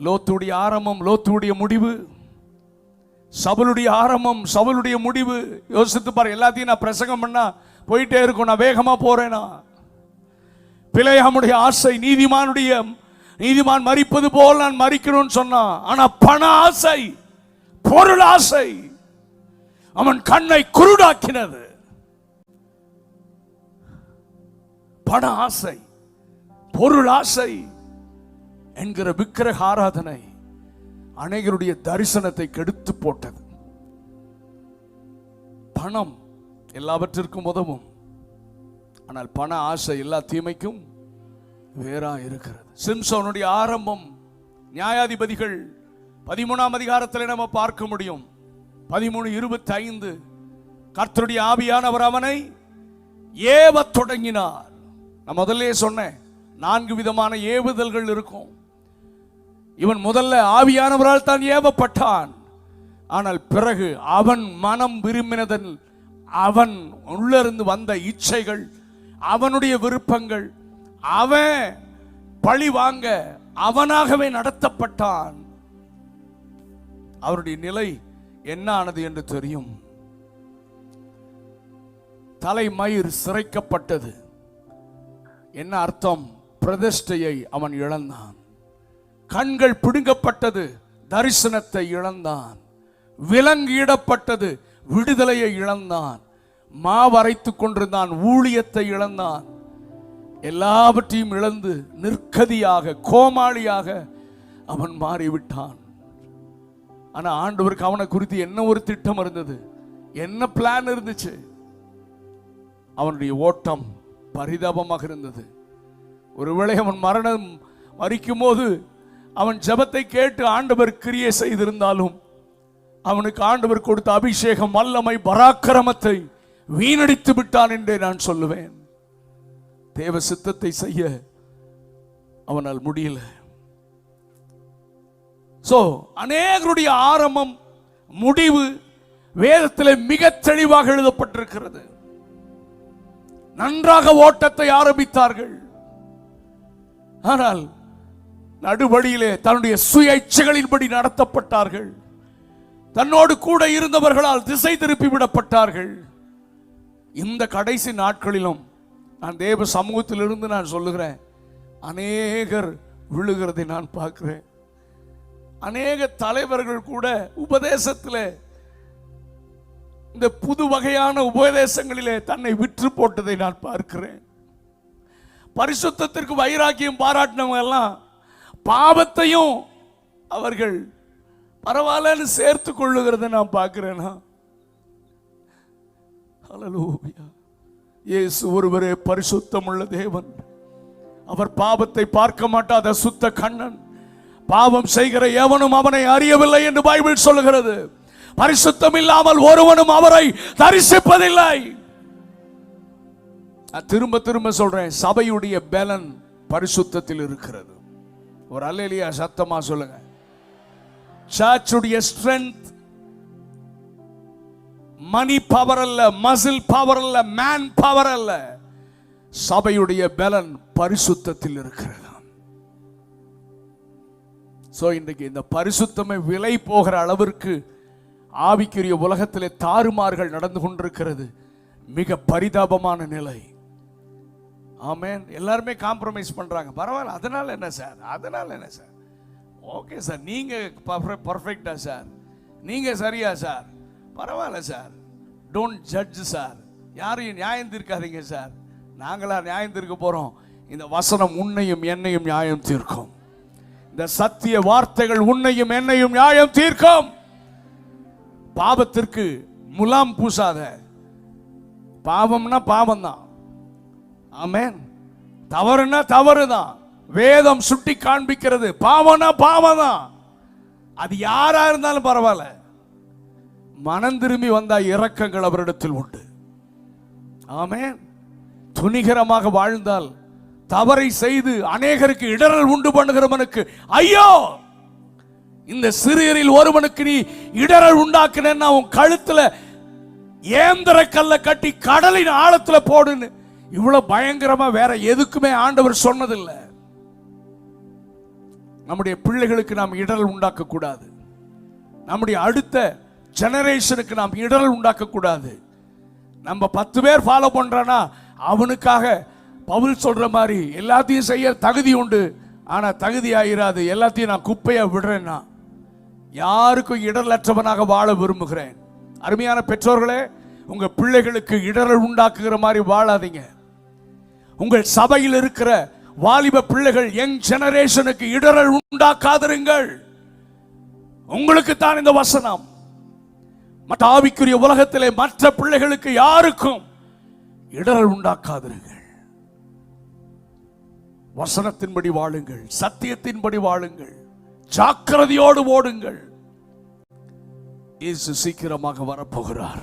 லோத்துடைய ஆரம்பம், லோத்துடைய முடிவு, சவுலுடைய ஆரம்பம், சவுலுடைய முடிவு. யோசித்து பாரு. எல்லாத்தையும் நான் பிரசங்கம் பண்ணா போயிட்டே இருக்கும், நான் வேகமா போறேனா? பிலேயாமுடைய ஆசை, நீதிமான் மரிப்பது போல் நான் மரிக்கணும்னு சொன்னான். ஆனா பண ஆசை, பொருள் ஆசை அவன் கண்ணை குருடாக்கினது. பண ஆசை, பொருள் ஆசை என்கிற விக்கிரக ஆராதனை அநேகருடைய தரிசனத்தை கெடுத்து போட்டது. பணம் எல்லாவற்றிற்கும் உதவும், ஆனால் பண ஆசை எல்லா தீமைக்கும் வேறா இருக்கிறது. சிம்சோனுடைய ஆரம்பம் நியாயாதிபதிகள் 13ஆம் அதிகாரத்தில் நம்ம பார்க்க முடியும். 13:25 கர்த்தருடைய ஆவியானவர் அவனை ஏவத் தொடங்கினார். நான் முதல்ல சொன்னேன், 4 விதமான ஏவுதல்கள் இருக்கும். இவன் முதல்ல ஆவியானவரால் தான் ஏவப்பட்டான். ஆனால் பிறகு அவன் மனம் விரும்பினதன், அவன் உள்ளிருந்து வந்த இச்சைகள், அவனுடைய விருப்பங்கள், அவன் பழி வாங்க அவனாகவே நடத்தப்பட்டான். அவருடைய நிலை என்ன ஆனது என்று தெரியும். தலைமயிர் சிரைக்கப்பட்டது. என்ன அர்த்தம்? பிரதிஷ்டையை அவன் இழந்தான். கண்கள் பிடுங்கப்பட்டது, தரிசனத்தை இழந்தான். விலங்கிடப்பட்டது, விடுதலையை இழந்தான். மாவரைத்துக் கொண்டிருந்தான், ஊழியத்தை இழந்தான். எல்லாவற்றையும் இழந்து நிற்கதியாக, கோமாளியாக அவன் மாறிவிட்டான். ஆனா ஆண்டவருக்கு அவனை குறித்து என்ன ஒரு திட்டம் இருந்தது, என்ன பிளான் இருந்துச்சு? அவனுடைய ஓட்டம் பரிதாபமாக இருந்தது. ஒருவேளை அவன் மரிக்கும் போது அவன் ஜெபத்தை கேட்டு ஆண்டவர் கிரியை செய்திருந்தாலும் அவனுக்கு ஆண்டவர் கொடுத்த அபிஷேகம், வல்லமை, பராக்கிரமத்தை வீணடித்து விட்டான் என்றே நான் சொல்லுவேன். தேவ சித்தத்தை செய்ய அவனால் முடியல. அநேகருடைய ஆரம்பம், முடிவு வேதத்தில் மிக தெளிவாக எழுதப்பட்டிருக்கிறது. நன்றாக ஓட்டத்தை ஆரம்பித்தார்கள், ஆனால் நடுவழியிலே தன்னுடைய சுய இச்சைகளின்படி நடத்தப்பட்டார்கள். தன்னோடு கூட இருந்தவர்களால் திசை திருப்பி விடப்பட்டார்கள். இந்த கடைசி நாட்களிலும் நான் தேவ சமூகத்திலிருந்து நான் சொல்லுகிறேன், அநேகர் விழுகிறதை நான் பார்க்கிறேன். அநேக தலைவர்கள் கூட உபதேசத்தில், இந்த புது வகையான உபதேசங்களிலே தன்னை விற்று போட்டதை நான் பார்க்கிறேன். பரிசுத்தத்திற்கு வைராக்கியம் பாராட்டினவங்க எல்லாம் பாவத்தையும் அவர்கள் பரவாயில்லன்னு சேர்த்து கொள்ளுகிறத நான் பார்க்கிறேனா? ஹல்லேலூயா. இயேசு ஒருவரே பரிசுத்தம் உள்ள தேவன். அவர் பாவத்தை பார்க்க மாட்டாத சுத்த கண்ணன். பாவம் செய்கிற எவனும் அவனை அறியவில்லை என்று பைபிள் சொல்லுகிறது. பரிசுத்தம் இல்லாமல் ஒருவனும் அவரை தரிசிப்பதில்லை. திரும்ப திரும்ப சொல்றேன், சபையுடைய பலன் பரிசுத்தத்தில் இருக்கிறது. ஒரு அல்லேலூயா சத்தமா சொல்லுங்க. சர்ச்சுடைய ஸ்ட்ரெங்த் மணி பவர் அல்ல, மசில் பவர் அல்ல, மேன் பவர் அல்ல. சபையுடைய பலன் பரிசுத்தத்தில் இருக்கிறது. இன்றைக்கு இந்த பரிசுத்தமே விலை போகிற அளவிற்கு ஆவிக்குரிய உலகத்திலே தாறுமாறுகள் நடந்து கொண்டிருக்கிறது. மிக பரிதாபமான நிலை. ஆமென். எல்லாருமே காம்ப்ரமைஸ் பண்றாங்க. பரவாயில்ல, அதனால என்ன சார், அதனால என்ன சார், ஓகே சார், நீங்க பர்ஃபெக்டா சார், நீங்க சரியா சார், பரவாயில்ல சார், டோன்ட் ஜட்ஜ் சார், யாரையும் நியாயம் தீர்க்காதீங்க சார். நாங்களா நியாயம் தீர்க்க போறோம்? இந்த வசனம் உன்னையும் என்னையும் நியாயம் தீர்க்கும். இந்த சத்திய வார்த்தைகள் உன்னையும் என்னையும் நியாயம் தீர்க்கும். பாவத்திற்கு முலாம் பூசாத. பாவம்னா பாவம் தான். ஆமென். தவறுனா தவறு தான். வேதம் சுட்டி காண்பிக்கிறது. பாவம்னா பாவம் தான். அது யாரா இருந்தாலும் பரவாயில்ல. மனம் திரும்பி வந்தா இரக்கங்கள் அவரிடத்தில் உண்டு. ஆமென். துணிகரமாக வாழ்ந்தால், தவறை செய்து அநேகருக்கு இடரல் உண்டு பண்ணுகிறவனுக்கு ஐயோ! இந்த சிறியரில் ஒருவனுக்கு நீ இடரல் உண்டாக்குன உன் கழுத்துல ஏந்திர கல்ல கட்டி கடலின் ஆழத்துல போடுன்னு இவ்வளவு பயங்கரமா வேற எதுக்குமே ஆண்டவர் சொன்னதில்லை. நம்முடைய பிள்ளைகளுக்கு நாம் இடரல் உண்டாக்க கூடாது. நம்முடைய அடுத்த ஜெனரேஷனுக்கு நாம் இடரல் உண்டாக்க கூடாது. நம்ம 10 பேர் ஃபாலோ பண்றானா அவனுக்காக பவுல் சொல்ற மாதிரி எல்லாத்தையும் செய்ய தகுதி உண்டு, ஆனா தகுதி ஆயிராது. எல்லாத்தையும் நான் குப்பையா விடுறேன்னா யாருக்கும் இடரலற்றவனாக வாழ விரும்புகிறேன். அருமையான பெற்றோர்களே, உங்க பிள்ளைகளுக்கு இடரல் உண்டாக்குகிற மாதிரி வாழாதீங்க. உங்கள் சபையில் இருக்கிற வாலிப பிள்ளைகள், யங் ஜெனரேஷனுக்கு இடரல் உண்டாக்காதிருங்கள். உங்களுக்கு தான் இந்த வசனம். மற்ற ஆவிக்குரிய உலகத்திலே மற்ற பிள்ளைகளுக்கு யாருக்கும் இடரல் உண்டாக்காதிருங்கள். வசனத்தின்படி வாழுங்கள், சத்தியத்தின்படி வாழுங்கள், ஜாக்கிரதையோடு ஓடுங்கள். இயேசு சீக்கிரமாக வரப்போகிறார்.